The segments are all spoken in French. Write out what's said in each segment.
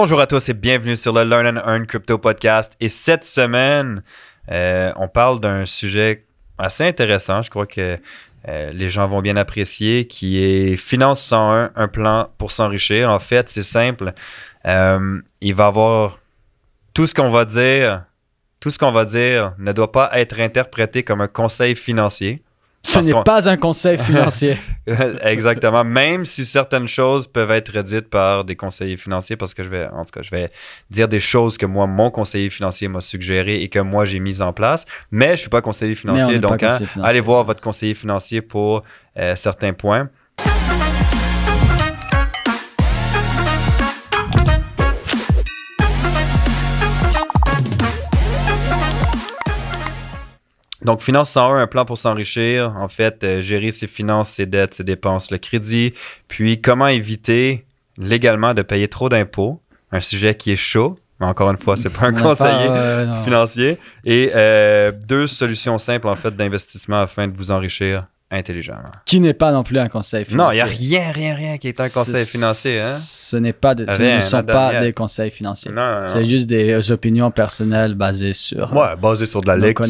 Bonjour à tous et bienvenue sur le Learn and Earn Crypto Podcast. Et cette semaine, on parle d'un sujet assez intéressant, je crois que les gens vont bien apprécier, qui est Finance 101, un plan pour s'enrichir. En fait, c'est simple. Il va y avoir tout ce qu'on va dire ne doit pas être interprété comme un conseil financier. Ce n'est pas un conseil financier. Exactement. Même si certaines choses peuvent être dites par des conseillers financiers, parce que je vais dire des choses que moi, mon conseiller financier m'a suggéré et que moi, j'ai mises en place. Mais je suis pas conseiller financier. Donc, allez voir votre conseiller financier pour certains points. Donc, Finance 101, un plan pour s'enrichir. En fait, gérer ses finances, ses dettes, ses dépenses, le crédit. Puis, comment éviter légalement de payer trop d'impôts. Un sujet qui est chaud. Mais encore une fois, c'est pas un conseiller financier. Et deux solutions simples, en fait, d'investissement afin de vous enrichir intelligemment. Qui n'est pas non plus un conseil financier. Non, il n'y a rien qui est un conseil financier. Hein? Ce ne sont pas des conseils financiers. Non. C'est juste des opinions personnelles basées sur basées sur de la lecture,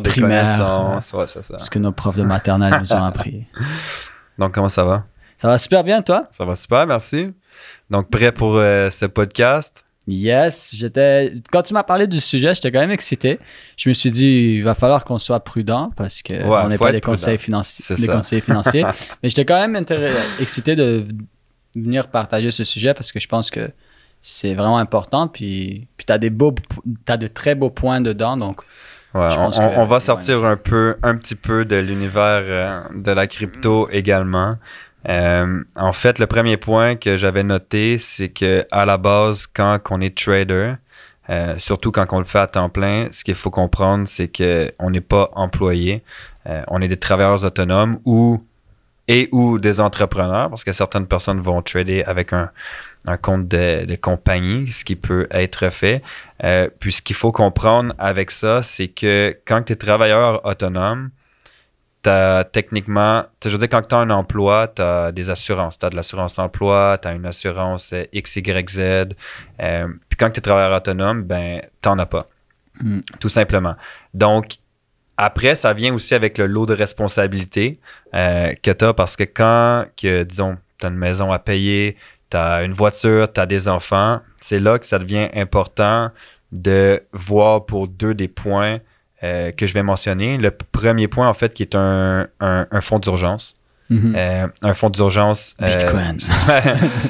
des connaissances. Ouais, c'est ça. Ce que nos profs de maternelle nous ont appris. Donc, comment ça va? Ça va super bien, toi? Ça va super, merci. Donc, prêt pour ce podcast? Yes, quand tu m'as parlé du sujet, j'étais quand même excité. Je me suis dit, il va falloir qu'on soit prudent parce qu'on n'est pas des conseils financiers. Mais j'étais quand même excité de venir partager ce sujet parce que je pense que c'est vraiment important. Puis t'as de très beaux points dedans. Donc, on va sortir un petit peu de l'univers de la crypto également. En fait, le premier point que j'avais noté, c'est que à la base, quand on est trader, surtout quand on le fait à temps plein, ce qu'il faut comprendre, c'est que on n'est pas employé, on est des travailleurs autonomes ou des entrepreneurs, parce que certaines personnes vont trader avec un compte de compagnie, ce qui peut être fait. Puis ce qu'il faut comprendre avec ça, c'est que quand tu es travailleur autonome, techniquement, je veux dire, quand tu as un emploi, tu as des assurances. Tu as de l'assurance emploi, tu as une assurance XYZ. Puis quand tu es travailleur autonome, ben, tu n'en as pas. Tout simplement. Donc, après, ça vient aussi avec le lot de responsabilités que tu as parce que disons, tu as une maison à payer, tu as une voiture, tu as des enfants, c'est là que ça devient important de voir pour deux des points que je vais mentionner. Le premier point, en fait, qui est un fonds d'urgence. Un fonds d'urgence. Bitcoin.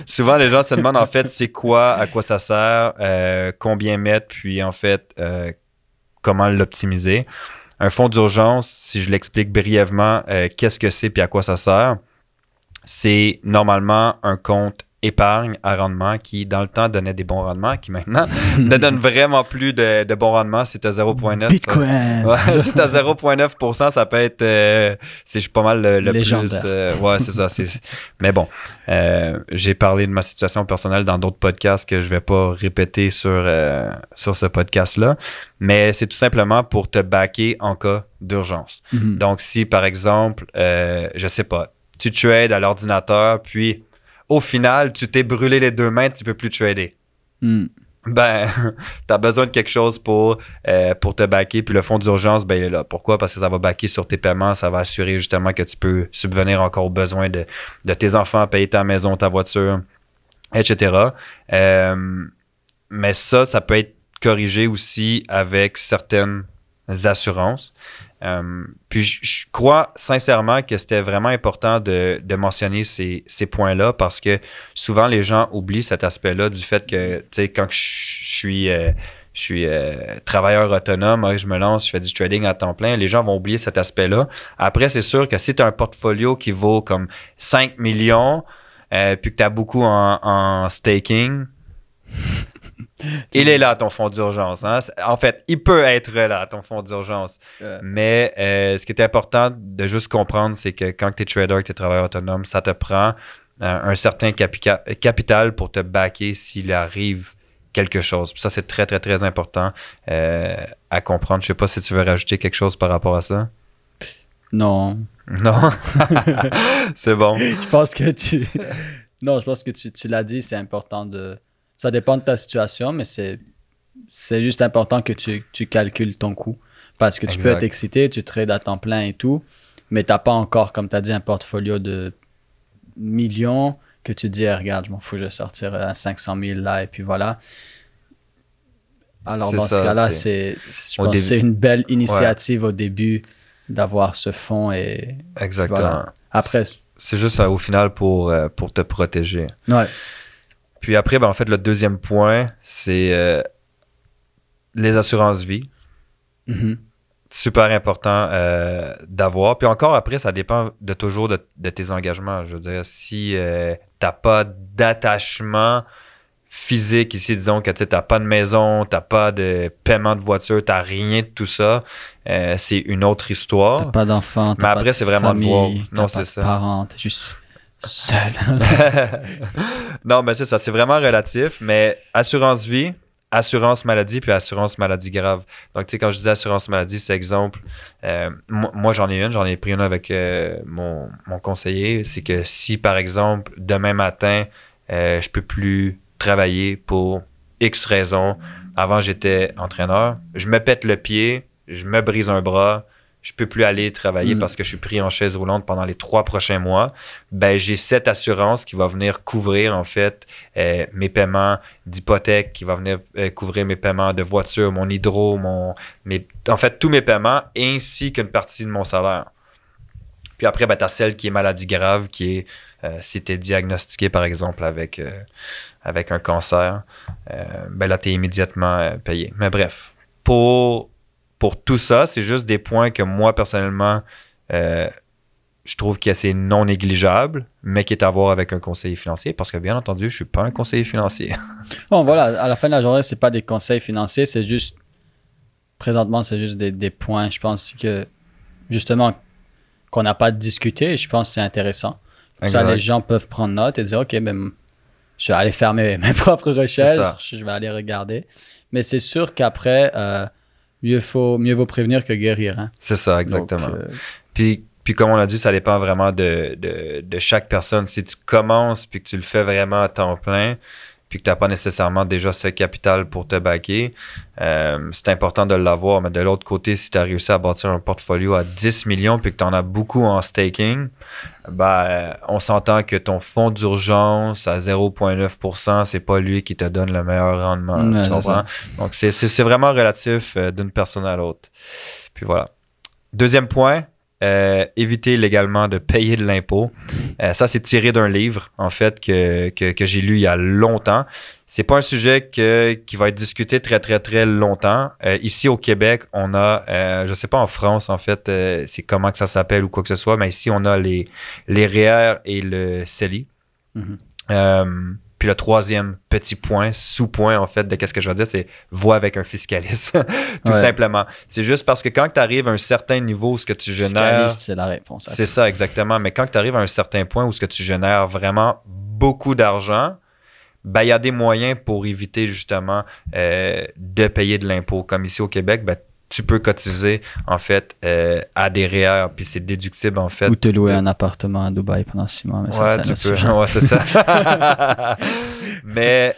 Souvent, les gens se demandent, en fait, c'est quoi, à quoi ça sert, combien mettre, puis, en fait, comment l'optimiser. Un fonds d'urgence, si je l'explique brièvement, qu'est-ce que c'est puis à quoi ça sert? C'est normalement un compte épargne à rendement qui, dans le temps, donnait des bons rendements, qui maintenant ne donne vraiment plus de bons rendements. C'est à 0,9. Bitcoin! C'est à 0,9%, ça peut être... c'est pas mal le légendaire. Plus... c'est ça. Mais bon, j'ai parlé de ma situation personnelle dans d'autres podcasts que je vais pas répéter sur ce podcast-là. Mais c'est tout simplement pour te backer en cas d'urgence. Donc, si, par exemple, je sais pas, tu trades à l'ordinateur, puis au final, tu t'es brûlé les deux mains, tu peux plus trader. Ben, t'as besoin de quelque chose pour te backer. Puis le fonds d'urgence, ben, il est là. Pourquoi? Parce que ça va backer sur tes paiements. Ça va assurer justement que tu peux subvenir encore aux besoins de tes enfants, payer ta maison, ta voiture, etc. Mais ça peut être corrigé aussi avec certaines assurances. Puis je crois sincèrement que c'était vraiment important de mentionner ces points-là parce que souvent les gens oublient cet aspect-là du fait que, tu sais, quand je suis travailleur autonome, je me lance, je fais du trading à temps plein, les gens vont oublier cet aspect-là. Après, c'est sûr que si tu as un portfolio qui vaut comme 5 millions, puis que tu as beaucoup en staking, il est là, ton fonds d'urgence. Hein? En fait, il peut être là, ton fonds d'urgence. Mais ce qui est important de juste comprendre, c'est que quand tu es trader, que tu es travailleur autonome, ça te prend un certain capital pour te backer s'il arrive quelque chose. Puis ça, c'est très, très, très important à comprendre. Je sais pas si tu veux rajouter quelque chose par rapport à ça. Non. C'est bon. Je pense que tu l'as dit, c'est important de Ça dépend de ta situation, mais c'est juste important que tu calcules ton coût. Parce que tu peux être excité, tu trades à temps plein et tout, mais tu n'as pas encore, comme tu as dit, un portfolio de millions que tu dis, regarde, je m'en fous, je vais sortir à 500 000 là, et puis voilà. Alors, dans ce cas-là, je pense que c'est une belle initiative au début d'avoir ce fonds. Exactement. Voilà. Après, c'est juste au final pour te protéger. Ouais. Puis après, en fait, le deuxième point, c'est les assurances vie. Mm-hmm. Super important d'avoir. Puis encore après, ça dépend toujours de tes engagements. Je veux dire, si t'as pas d'attachement physique ici, disons que tu n'as pas de maison, tu n'as pas de paiement de voiture, tu n'as rien de tout ça, c'est une autre histoire. Tu n'as pas d'enfant, mais après, c'est vraiment de voir. Non, c'est ça. Parents, tu es juste seul. Non, mais c'est ça, c'est vraiment relatif. Mais assurance vie, assurance maladie, puis assurance maladie grave. Donc, tu sais, quand je dis assurance maladie, c'est exemple, moi j'en ai pris une avec mon conseiller. C'est que si, par exemple, demain matin, je peux plus travailler pour X raisons. Avant, j'étais entraîneur. Je me pète le pied, je me brise un bras, je peux plus aller travailler parce que je suis pris en chaise roulante pendant les 3 prochains mois. Ben, j'ai cette assurance qui va venir couvrir, en fait, mes paiements d'hypothèque, qui va venir couvrir mes paiements de voiture, mon hydro, en fait, tous mes paiements, ainsi qu'une partie de mon salaire. Puis après, ben, tu as celle qui est maladie grave, qui est si tu es diagnostiqué, par exemple, avec un cancer, ben là, tu es immédiatement payé. Mais bref, pour tout ça, c'est juste des points que moi, personnellement, je trouve que c'est non négligeable, mais qui est à voir avec un conseiller financier, parce que, bien entendu, je ne suis pas un conseiller financier. Bon, voilà, à la fin de la journée, ce n'est pas des conseils financiers, c'est juste, présentement, c'est juste des points, je pense que, justement, qu'on n'a pas discuté, je pense que c'est intéressant. Comme ça, les gens peuvent prendre note et dire, OK, ben, je vais aller faire mes propres recherches, je vais aller regarder. Mais c'est sûr qu'après, mieux vaut prévenir que guérir. Hein? C'est ça, exactement. Donc, puis comme on l'a dit, ça dépend vraiment de chaque personne. Si tu commences puis que tu le fais vraiment à temps plein, puis que tu n'as pas nécessairement déjà ce capital pour te backer, c'est important de l'avoir. Mais de l'autre côté, si tu as réussi à bâtir un portfolio à 10 millions puis que tu en as beaucoup en staking, ben, on s'entend que ton fonds d'urgence à 0,9%, c'est pas lui qui te donne le meilleur rendement. Tu comprends? Donc, c'est vraiment relatif d'une personne à l'autre. Puis voilà. Deuxième point, éviter légalement de payer de l'impôt. Ça, c'est tiré d'un livre, en fait, que j'ai lu il y a longtemps. C'est pas un sujet qui va être discuté très, très, très longtemps. Ici, au Québec, on a, je sais pas en France, en fait, c'est comment que ça s'appelle ou quoi que ce soit, mais ici, on a les REER et le CELI. Mm-hmm. Puis le troisième petit point, sous-point, en fait, de qu'est-ce que je vais dire, c'est vois avec un fiscaliste. Tout simplement. C'est juste parce que quand tu arrives à un certain niveau où ce que tu génères... Fiscaliste, c'est la réponse. C'est ça, exactement. Mais quand tu arrives à un certain point où ce que tu génères vraiment beaucoup d'argent, ben, il y a des moyens pour éviter justement de payer de l'impôt. Comme ici au Québec, ben, tu peux cotiser, en fait, à des REER, puis c'est déductible, en fait. Ou te louer un appartement à Dubaï pendant 6 mois. Mais ouais, tu peux. Ouais, c'est ça. mais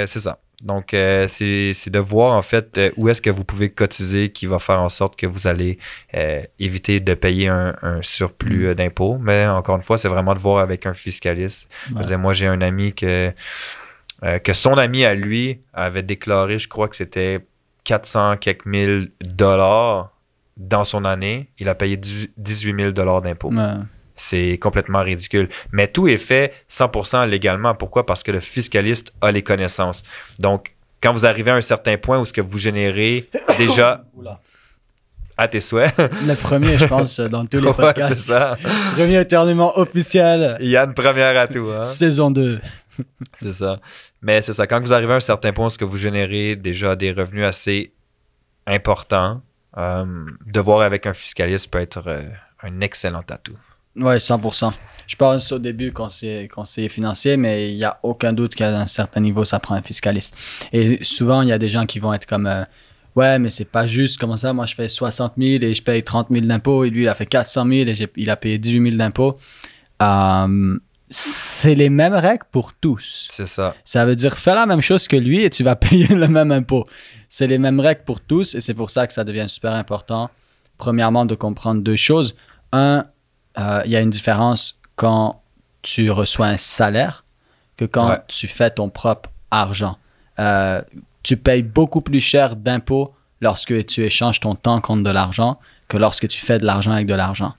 c'est ça. Donc, c'est de voir, en fait, où est-ce que vous pouvez cotiser qui va faire en sorte que vous allez éviter de payer un surplus d'impôts. Mais encore une fois, c'est vraiment de voir avec un fiscaliste. Ouais. Je veux dire, moi, j'ai un ami que son ami à lui avait déclaré, je crois que c'était 400 quelques mille dollars dans son année. Il a payé 18 000 dollars d'impôts. Ouais. C'est complètement ridicule. Mais tout est fait 100% légalement. Pourquoi? Parce que le fiscaliste a les connaissances. Donc, quand vous arrivez à un certain point où ce que vous générez déjà à tes souhaits. Le premier, je pense, dans tous les podcasts. Ouais, c'est ça. Premier éternuement officiel. Il y a une première à tout. Hein? Saison 2. C'est ça. Mais c'est ça. Quand vous arrivez à un certain point où ce que vous générez déjà des revenus assez importants, de voir avec un fiscaliste peut être un excellent atout. Oui, 100%. Je pense au début conseiller financier, mais il n'y a aucun doute qu'à un certain niveau, ça prend un fiscaliste. Et souvent, il y a des gens qui vont être comme ouais, mais c'est pas juste. Comment ça? Moi, je fais 60 000 et je paye 30 000 d'impôts. Et lui, il a fait 400 000 et il a payé 18 000 d'impôts. c'est les mêmes règles pour tous. C'est ça. Ça veut dire, fais la même chose que lui et tu vas payer le même impôt. C'est les mêmes règles pour tous et c'est pour ça que ça devient super important. Premièrement, de comprendre deux choses. Un, il y a une différence quand tu reçois un salaire que quand tu fais ton propre argent. Tu payes beaucoup plus cher d'impôts lorsque tu échanges ton temps contre de l'argent que lorsque tu fais de l'argent avec de l'argent.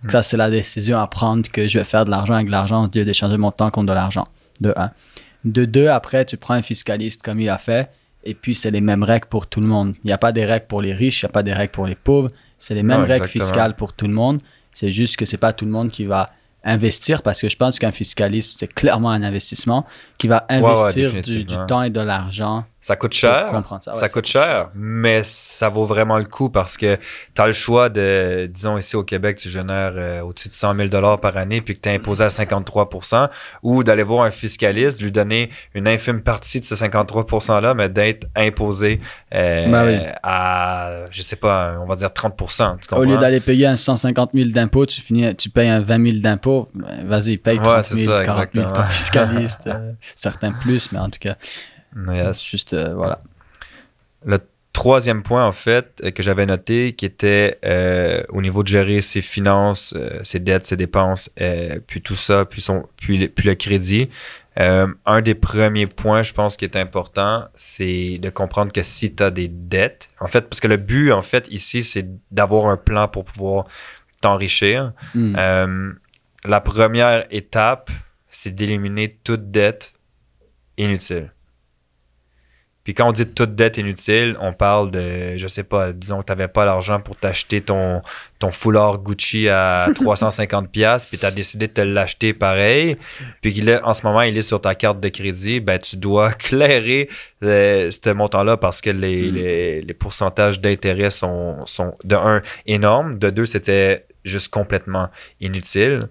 Ça, c'est la décision à prendre que je vais faire de l'argent avec de l'argent au lieu d'échanger mon temps contre de l'argent, de un. De deux, après, tu prends un fiscaliste comme il a fait et puis c'est les mêmes règles pour tout le monde. Il n'y a pas des règles pour les riches, il n'y a pas des règles pour les pauvres. C'est les mêmes règles fiscales pour tout le monde. C'est juste que c'est pas tout le monde qui va investir parce que je pense qu'un fiscaliste, c'est clairement un investissement qui va investir du temps et de l'argent. Ça coûte cher. Ça coûte cher, mais ça vaut vraiment le coup parce que tu as le choix de, disons ici au Québec, tu génères au-dessus de 100 000 par année puis que tu es imposé à 53 % ou d'aller voir un fiscaliste, lui donner une infime partie de ce 53 % là, mais d'être imposé à, je sais pas, on va dire 30 %. Tu comprends? Au lieu d'aller payer un 150 000 d'impôts, tu payes un 20 000 d'impôts, vas-y, paye 30 000, 40 000 ton fiscaliste, certains plus, mais en tout cas. Juste, voilà. Le troisième point, en fait, que j'avais noté, qui était au niveau de gérer ses finances, ses dettes, ses dépenses, puis tout ça, puis le crédit. Un des premiers points, je pense, qui est important, c'est de comprendre que si tu as des dettes, en fait, parce que le but, en fait, ici, c'est d'avoir un plan pour pouvoir t'enrichir. La première étape, c'est d'éliminer toute dette inutile. Puis quand on dit toute dette inutile, on parle de, je sais pas, disons que tu n'avais pas l'argent pour t'acheter ton foulard Gucci à 350$, puis tu as décidé de te l'acheter pareil, puis là, en ce moment, il est sur ta carte de crédit, ben tu dois clairer ce montant-là parce que les pourcentages d'intérêt sont de un, énormes, de deux, c'était juste complètement inutile.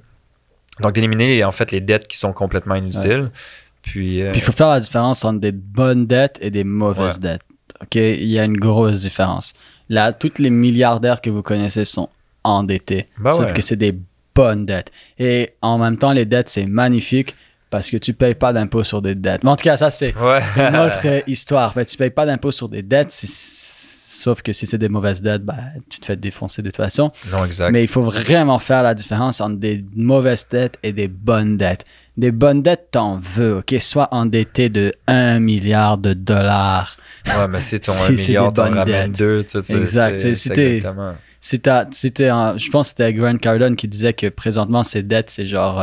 Donc d'éliminer en fait les dettes qui sont complètement inutiles. Puis il faut faire la différence entre des bonnes dettes et des mauvaises dettes. OK? Il y a une grosse différence. Là, tous les milliardaires que vous connaissez sont endettés. Sauf que c'est des bonnes dettes. Et en même temps, les dettes, c'est magnifique parce que tu ne payes pas d'impôt sur des dettes. Mais en tout cas, ça, c'est une autre histoire. Tu ne payes pas d'impôt sur des dettes, sauf que si c'est des mauvaises dettes, tu te fais défoncer de toute façon. Non, exact. Mais il faut vraiment faire la différence entre des mauvaises dettes et des bonnes dettes. Des bonnes dettes, t'en veux, OK? Sois endetté de 1 milliard de dollars. Ouais, mais si ton 1 milliard, t'en ramènes 2. Exact. Je pense que c'était Grant Cardone qui disait que présentement, ses dettes, c'est genre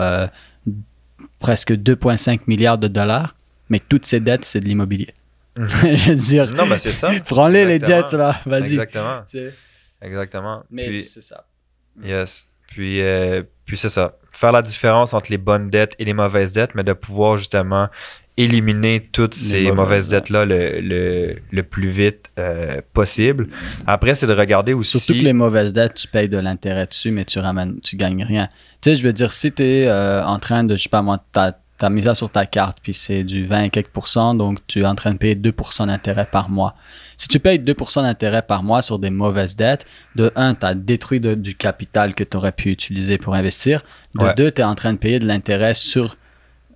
presque 2,5 milliards de dollars. Mais toutes ces dettes, c'est de l'immobilier. Je veux dire, non, c'est ça. Prends-les les dettes, là. Vas-y. Exactement. Mais c'est ça. Yes. Puis c'est ça. Faire la différence entre les bonnes dettes et les mauvaises dettes, mais de pouvoir justement éliminer toutes ces mauvaises dettes-là le plus vite possible. Après, c'est de regarder aussi... Surtout que les mauvaises dettes, tu payes de l'intérêt dessus, mais tu gagnes rien. Tu sais, je veux dire, si tu es en train de, je sais pas moi, t'as mis ça sur ta carte, puis c'est du 20 et quelques %, donc tu es en train de payer 2 % d'intérêt par mois. Si tu payes 2 % d'intérêt par mois sur des mauvaises dettes, de un, tu as détruit du capital que tu aurais pu utiliser pour investir. De deux, tu es en train de payer de l'intérêt sur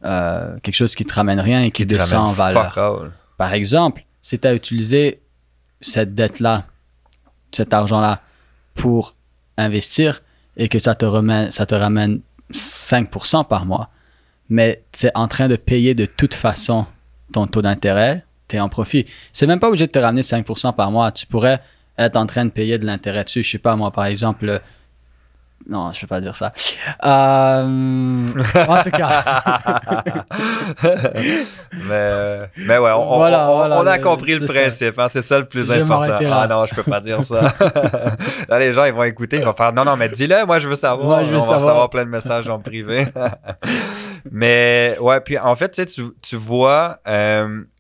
quelque chose qui te ramène rien et qui descend en valeur. Par exemple, si tu as utilisé cette dette-là, cet argent-là pour investir et que ça te ramène 5 % par mois, mais tu es en train de payer de toute façon ton taux d'intérêt, tu es en profit. C'est même pas obligé de te ramener 5 % par mois. Tu pourrais être en train de payer de l'intérêt dessus. Je sais pas, moi, par exemple... Non, je ne vais pas dire ça. En tout cas. mais ouais, on a compris le principe. Hein, c'est ça le plus important. Ah non, je peux pas dire ça. Là, les gens, ils vont écouter, ils vont faire non, mais dis-le, moi, je veux savoir. On va recevoir plein de messages en privé. Mais ouais, puis en fait, tu vois,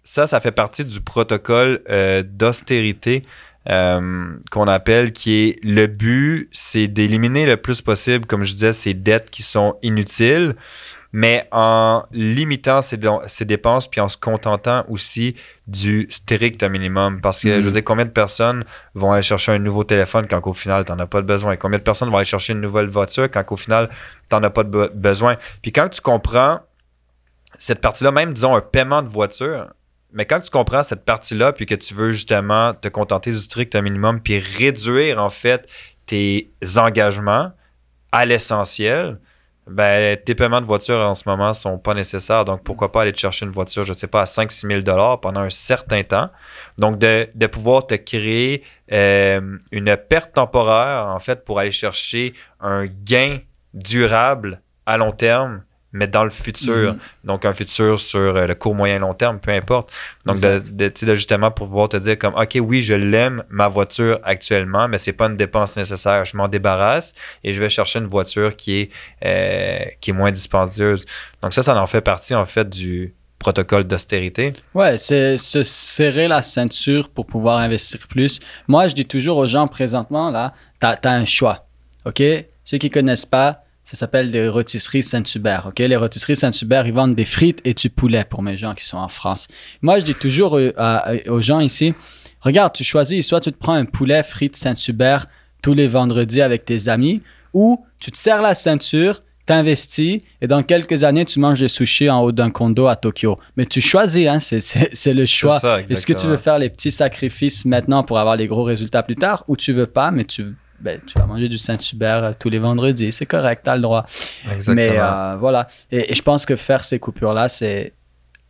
ça fait partie du protocole d'austérité qu'on appelle, qui est le but, c'est d'éliminer le plus possible, comme je disais, ces dettes qui sont inutiles, mais en limitant ces dépenses puis en se contentant aussi du strict minimum. Parce que je veux dire, combien de personnes vont aller chercher un nouveau téléphone quand au final tu n'en as pas de besoin? Combien de personnes vont aller chercher une nouvelle voiture quand au final tu n'en as pas de besoin? Puis quand tu comprends cette partie-là, même, disons, un paiement de voiture, mais quand tu comprends cette partie-là, puis que tu veux justement te contenter du strict minimum, puis réduire, en fait, tes engagements à l'essentiel, ben, tes paiements de voiture en ce moment sont pas nécessaires. Donc, pourquoi pas aller te chercher une voiture, je sais pas, à 5-6 000 $ pendant un certain temps. Donc, de pouvoir te créer une perte temporaire, en fait, pour aller chercher un gain durable à long terme, mais dans le futur. Donc, un futur sur le court, moyen, long terme, peu importe. Donc, de justement pouvoir te dire comme, OK, oui, je l'aime, ma voiture actuellement, mais c'est pas une dépense nécessaire. Je m'en débarrasse et je vais chercher une voiture qui est moins dispendieuse. Donc, ça en fait partie, en fait, du protocole d'austérité. Ouais, c'est se serrer la ceinture pour pouvoir investir plus. Moi, je dis toujours aux gens présentement, là, t'as un choix. OK? Ceux qui connaissent pas, ça s'appelle des rôtisseries Saint-Hubert. OK? Les rôtisseries Saint-Hubert, ils vendent des frites et du poulet pour mes gens qui sont en France. Moi, je dis toujours aux gens ici, regarde, tu choisis, soit tu te prends un poulet frites Saint-Hubert tous les vendredis avec tes amis, ou tu te serres la ceinture, t'investis et dans quelques années, tu manges des sushis en haut d'un condo à Tokyo. Mais tu choisis, hein, c'est le choix. Est-ce que tu veux faire les petits sacrifices maintenant pour avoir les gros résultats plus tard, ou tu veux pas, mais tu vas manger du Saint-Hubert tous les vendredis, c'est correct, tu as le droit. Exactement. Mais voilà. Et je pense que faire ces coupures-là, c'est...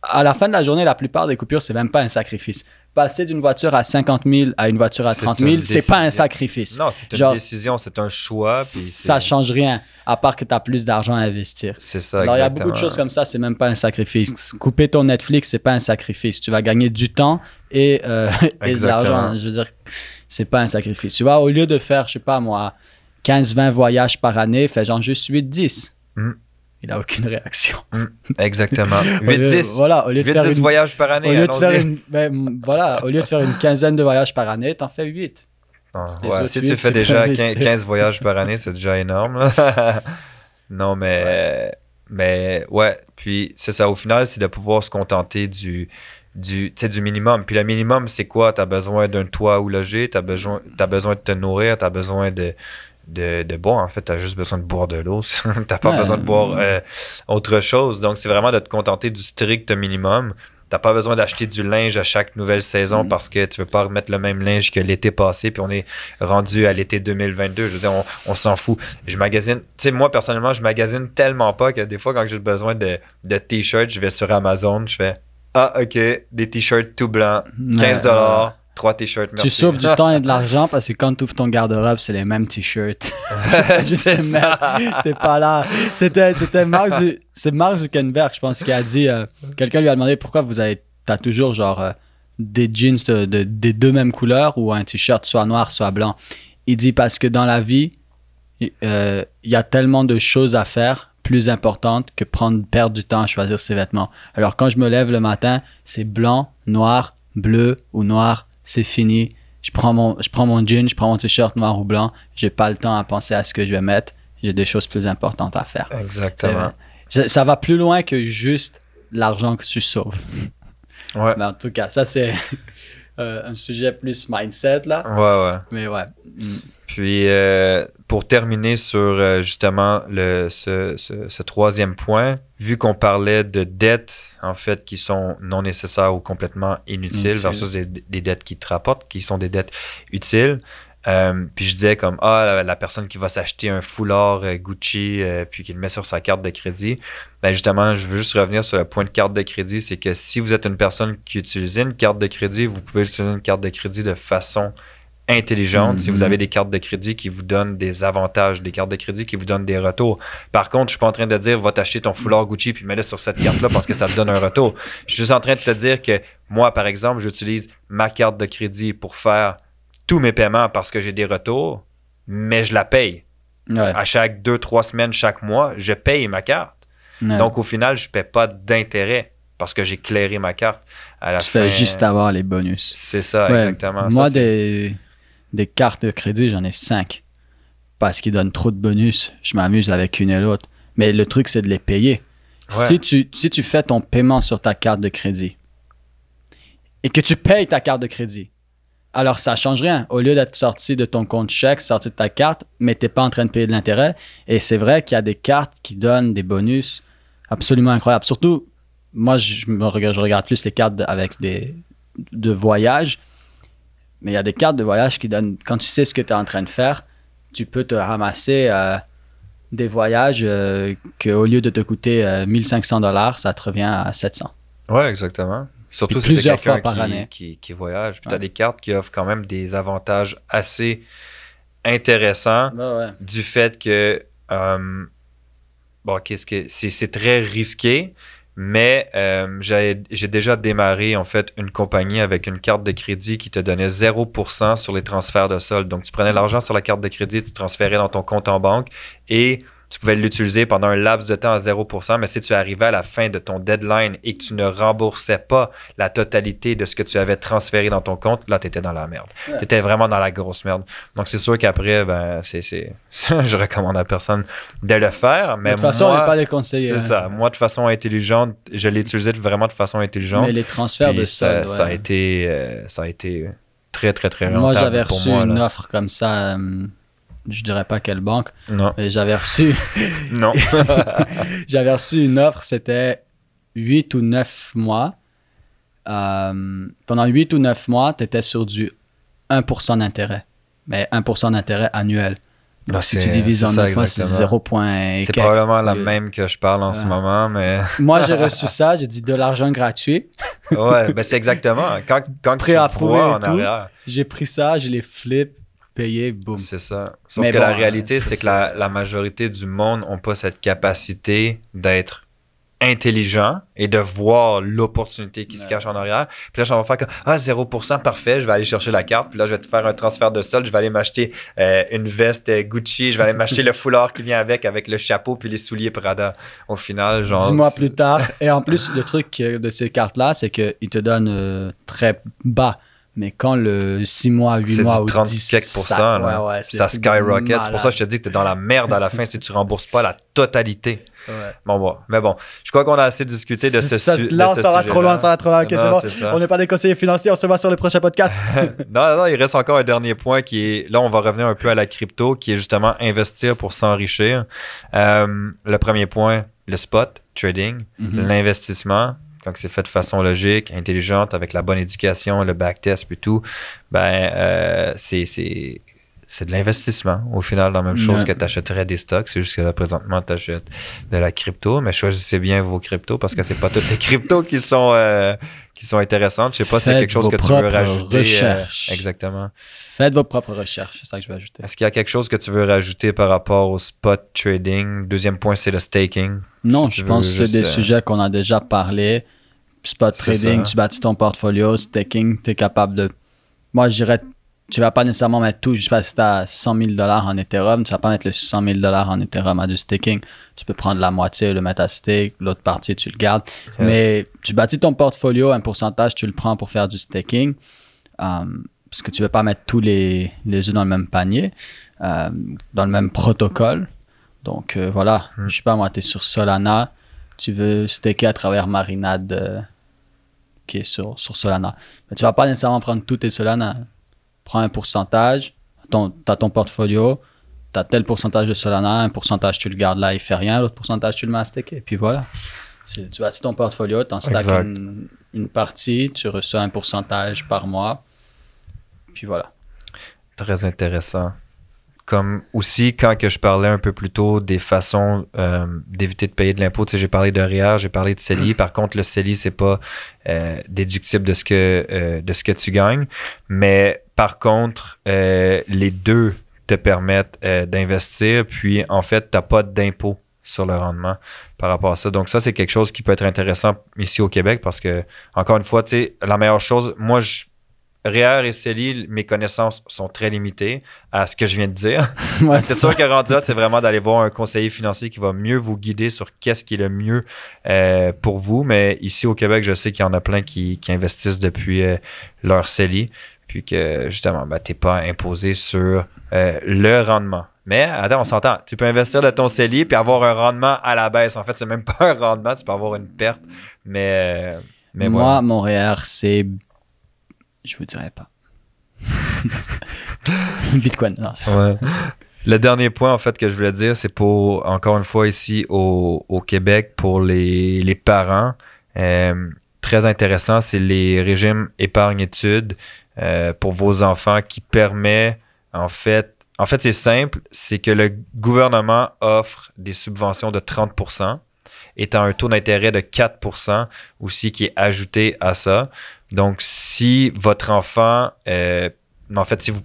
À la fin de la journée, la plupart des coupures, c'est même pas un sacrifice. Passer d'une voiture à 50 000 à une voiture à 30 000, c'est pas un sacrifice. Non, c'est une décision, c'est un choix. Ça change rien, à part que tu as plus d'argent à investir. C'est ça, alors, il y a beaucoup de choses comme ça, c'est même pas un sacrifice. Couper ton Netflix, c'est pas un sacrifice. Tu vas gagner du temps et de l'argent. Je veux dire, c'est pas un sacrifice. Tu vois, au lieu de faire, je sais pas moi, 15-20 voyages par année, fais genre juste 8-10. Il n'a aucune réaction. Exactement. 8-10. Voilà, au lieu de faire 10 voyages par année. Au lieu de faire au lieu de faire une quinzaine de voyages par année, t'en fais 8. Ouais, si tu fais déjà 15 voyages par année, c'est déjà énorme. Non, mais ouais. Puis c'est ça, au final, c'est de pouvoir se contenter du minimum. Puis le minimum, c'est quoi? Tu as besoin d'un toit où loger, tu as besoin de te nourrir, tu as besoin de boire. En fait, tu as juste besoin de boire de l'eau. Tu n'as pas besoin de boire autre chose. Donc, c'est vraiment de te contenter du strict minimum. Tu n'as pas besoin d'acheter du linge à chaque nouvelle saison parce que tu ne veux pas remettre le même linge que l'été passé, puis on est rendu à l'été 2022. Je veux dire, on s'en fout. Je magasine. Tu sais, moi, personnellement, je magasine tellement pas que des fois, quand j'ai besoin de t-shirts, je vais sur Amazon, je fais « Ah, OK, des t-shirts tout blancs, 15 $. 3 t-shirts, merci. Tu sauves du temps et de l'argent parce que quand tu ouvres ton garde-robe, c'est les mêmes t-shirts. C'est juste t'es pas là. C'était Mark Zuckerberg, je pense, qui a dit, quelqu'un lui a demandé pourquoi t'as toujours genre des jeans des deux mêmes couleurs ou un t-shirt soit noir, soit blanc. Il dit parce que dans la vie, il y a tellement de choses à faire plus importantes que perdre du temps à choisir ses vêtements. Alors quand je me lève le matin, c'est blanc, noir, bleu ou noir. C'est fini. Je prends mon jean, je prends mon t-shirt noir ou blanc. J'ai pas le temps à penser à ce que je vais mettre. J'ai des choses plus importantes à faire. Exactement. Ça va plus loin que juste l'argent que tu sauves. Ouais. Mais en tout cas, ça c'est un sujet plus mindset là. Ouais. Mais ouais. Puis pour terminer sur justement ce troisième point, vu qu'on parlait de dettes en fait qui sont non nécessaires ou complètement inutiles versus des dettes qui te rapportent, qui sont des dettes utiles. Puis je disais comme la personne qui va s'acheter un foulard Gucci puis qui le met sur sa carte de crédit, ben justement je veux juste revenir sur le point de carte de crédit, c'est que si vous êtes une personne qui utilise une carte de crédit, vous pouvez utiliser une carte de crédit de façon intelligente. Si vous avez des cartes de crédit qui vous donnent des avantages, des cartes de crédit qui vous donnent des retours. Par contre, je suis pas en train de dire va t'acheter ton foulard Gucci puis mets-le sur cette carte-là parce que ça te donne un retour. Je suis juste en train de te dire que moi, par exemple, j'utilise ma carte de crédit pour faire tous mes paiements parce que j'ai des retours, mais je la paye. Ouais. À chaque 2-3 semaines, chaque mois, je paye ma carte. Ouais. Donc, au final, je ne paie pas d'intérêt parce que j'ai clairé ma carte. À la tu fais juste avoir les bonus. C'est ça, exactement. Moi, des cartes de crédit, j'en ai 5. Parce qu'ils donnent trop de bonus. Je m'amuse avec une et l'autre. Mais le truc, c'est de les payer. Ouais. Si tu fais ton paiement sur ta carte de crédit et que tu payes ta carte de crédit, alors ça ne change rien. Au lieu d'être sorti de ton compte chèque, sorti de ta carte, mais tu n'es pas en train de payer de l'intérêt. Et c'est vrai qu'il y a des cartes qui donnent des bonus absolument incroyables. Surtout moi, je regarde plus les cartes avec de voyage. Mais il y a des cartes de voyage qui donnent, quand tu sais ce que tu es en train de faire, tu peux te ramasser des voyages qu'au lieu de te coûter 1500 $, ça te revient à 700. Ouais, exactement. Surtout si plusieurs fois par année. Qui voyage. Puis tu as des cartes qui offrent quand même des avantages assez intéressants du fait que c'est très risqué, mais j'ai déjà démarré en fait une compagnie avec une carte de crédit qui te donnait 0% sur les transferts de solde. Donc tu prenais l'argent sur la carte de crédit, tu transférais dans ton compte en banque et tu pouvais l'utiliser pendant un laps de temps à 0%, mais si tu arrivais à la fin de ton deadline et que tu ne remboursais pas la totalité de ce que tu avais transféré dans ton compte, là, tu étais dans la merde. Ouais. Tu étais vraiment dans la grosse merde. Donc, c'est sûr qu'après, je recommande à personne de le faire. Mais de toute façon, on n'est pas les conseillers. C'est ça. Moi, de façon intelligente, je l'ai utilisé vraiment de façon intelligente. Mais les transferts de solde, ça a été très, très, très rentable. Moi, j'avais reçu une offre comme ça. Je dirais pas quelle banque. Non. Mais j'avais reçu. Non. J'avais reçu une offre, c'était 8 ou 9 mois. Pendant 8 ou 9 mois, tu étais sur du 1% d'intérêt. Mais 1% d'intérêt annuel. Donc, si tu divises en 9 mois, c'est 0,1. C'est probablement la même que je parle en ce moment, mais... Moi, j'ai reçu ça, j'ai dit de l'argent gratuit. Ouais, ben c'est exactement. Quand tu vois en arrière. J'ai pris ça, je les flip. Payé, boum. C'est ça. Sauf que la réalité, c'est que la majorité du monde n'a pas cette capacité d'être intelligent et de voir l'opportunité qui se cache en arrière. Puis là, je vais faire comme 0%, parfait, je vais aller chercher la carte. Puis là, je vais te faire un transfert de solde. Je vais aller m'acheter une veste Gucci. Je vais aller m'acheter le foulard qui vient avec le chapeau puis les souliers Prada. Au final, genre... 10 mois plus tard. Et en plus, le truc de ces cartes-là, c'est qu'ils te donnent très bas. Mais quand le 6 mois, 8 mois ou 10, ça skyrocket. C'est pour ça que je te dis que tu es dans la merde à la fin si tu rembourses pas la totalité. Ouais. Mais bon, je crois qu'on a assez discuté de ce sujet. Là, ça va trop loin, ça va trop loin. Ok, c'est bon. On n'est pas des conseillers financiers, on se voit sur le prochain podcast. non, il reste encore un dernier point qui est, là, on va revenir un peu à la crypto, qui est justement investir pour s'enrichir. Le premier point, le spot, trading, l'investissement. Quand c'est fait de façon logique, intelligente, avec la bonne éducation, le backtest et tout, c'est de l'investissement. Au final, la même chose que tu achèterais des stocks. C'est juste que là, présentement, tu achètes de la crypto, mais choisissez bien vos cryptos parce que c'est pas toutes les cryptos qui sont intéressantes. Je sais pas si c'est quelque chose que tu veux rajouter. Exactement. Faites vos propres recherches, c'est ça que je vais ajouter. Est-ce qu'il y a quelque chose que tu veux rajouter par rapport au spot trading? Deuxième point, c'est le staking. Non, je pense que c'est des sujets qu'on a déjà parlé. Spot trading, tu bâtis ton portfolio. Staking, tu es capable de... Moi, je dirais, tu vas pas nécessairement mettre tout. Je sais pas si tu as 100 000 $ en Ethereum, tu vas pas mettre le 100 000 $ en Ethereum à du staking. Tu peux prendre la moitié, le mettre à stake, l'autre partie, tu le gardes. Yes. Mais tu bâtis ton portfolio, un pourcentage, tu le prends pour faire du staking. Parce que tu veux pas mettre tous les œufs dans le même panier, dans le même protocole. Donc, voilà. Je sais pas, moi, tu es sur Solana. Tu veux staker à travers Marinade qui est sur Solana. Mais tu vas pas nécessairement prendre tous tes Solana. Prends un pourcentage, tu as ton portfolio, tu as tel pourcentage de Solana, un pourcentage tu le gardes là, il fait rien, l'autre pourcentage tu le mets à staker. Et puis voilà. Tu bâtis ton portfolio, tu en stackes une partie, tu reçois un pourcentage par mois. Puis voilà. Très intéressant. Comme aussi, quand que je parlais un peu plus tôt des façons d'éviter de payer de l'impôt, tu sais, j'ai parlé de REER, j'ai parlé de CELI. Par contre, le CELI, c'est pas déductible de ce que tu gagnes. Mais par contre, les deux te permettent d'investir. Puis, en fait, tu n'as pas d'impôt sur le rendement par rapport à ça. Donc, ça, c'est quelque chose qui peut être intéressant ici au Québec parce que, encore une fois, tu sais, la meilleure chose, moi, REER et CELI, mes connaissances sont très limitées à ce que je viens de dire. Ouais, c'est sûr que rendu là, c'est vraiment d'aller voir un conseiller financier qui va mieux vous guider sur qu'est-ce qui est le mieux pour vous. Mais ici au Québec, je sais qu'il y en a plein qui investissent depuis leur CELI, puis que justement, tu n'es pas imposé sur le rendement. Mais attends, on s'entend. Tu peux investir de ton CELI puis avoir un rendement à la baisse. En fait, c'est même pas un rendement, tu peux avoir une perte. Mais moi, voilà. Mon REER, c'est... Je vous dirais pas. Bitcoin. Non, ouais. Le dernier point, en fait, que je voulais dire, c'est pour, encore une fois, ici au Québec, pour les parents, très intéressant, c'est les régimes épargne-études pour vos enfants qui permet, en fait, c'est simple, c'est que le gouvernement offre des subventions de 30%, étant un taux d'intérêt de 4% aussi qui est ajouté à ça. Donc, si votre enfant, en fait, si vous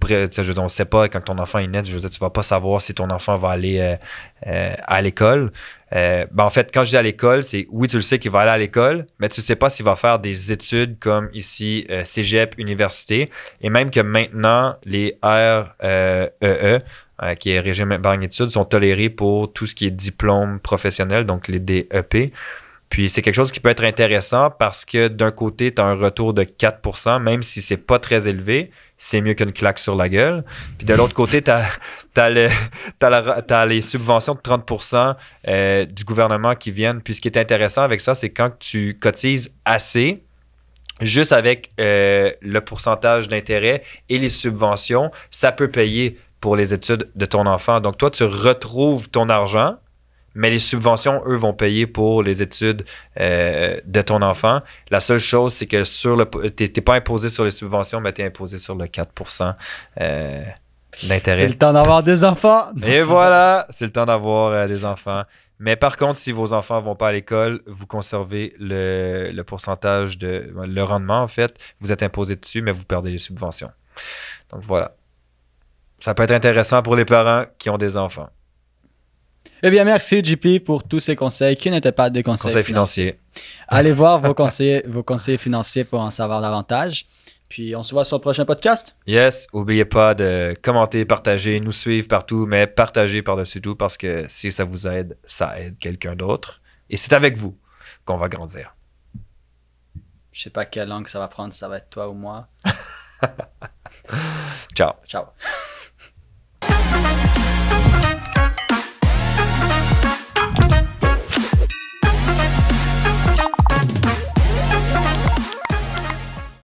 on ne sait pas quand ton enfant est né, je veux dire, tu vas pas savoir si ton enfant va aller à l'école. En fait, quand je dis à l'école, c'est oui, tu le sais qu'il va aller à l'école, mais tu ne sais pas s'il va faire des études comme ici, cégep, université, et même que maintenant, les REE, qui est régime épargne-études, sont tolérés pour tout ce qui est diplôme professionnel, donc les DEP. Puis c'est quelque chose qui peut être intéressant parce que d'un côté, tu as un retour de 4%, même si c'est pas très élevé, c'est mieux qu'une claque sur la gueule. Puis de l'autre côté, t'as les subventions de 30% du gouvernement qui viennent. Puis ce qui est intéressant avec ça, c'est quand tu cotises assez, juste avec le pourcentage d'intérêt et les subventions, ça peut payer pour les études de ton enfant. Donc toi, tu retrouves ton argent, mais les subventions, eux, vont payer pour les études de ton enfant. La seule chose, c'est que t'es pas imposé sur les subventions, mais tu es imposé sur le 4% d'intérêt. C'est le temps d'avoir des enfants. Et voilà, c'est le temps d'avoir des enfants. Mais par contre, si vos enfants vont pas à l'école, vous conservez le pourcentage le rendement, en fait. Vous êtes imposé dessus, mais vous perdez les subventions. Donc voilà. Ça peut être intéressant pour les parents qui ont des enfants. Eh bien, merci JP pour tous ces conseils qui n'étaient pas des conseils financiers. Allez voir vos conseillers financiers pour en savoir davantage. Puis, on se voit sur le prochain podcast. Yes, n'oubliez pas de commenter, partager, nous suivre partout, mais partagez par-dessus tout parce que si ça vous aide, ça aide quelqu'un d'autre. Et c'est avec vous qu'on va grandir. Je sais pas quelle langue ça va prendre, ça va être toi ou moi. Ciao. Ciao.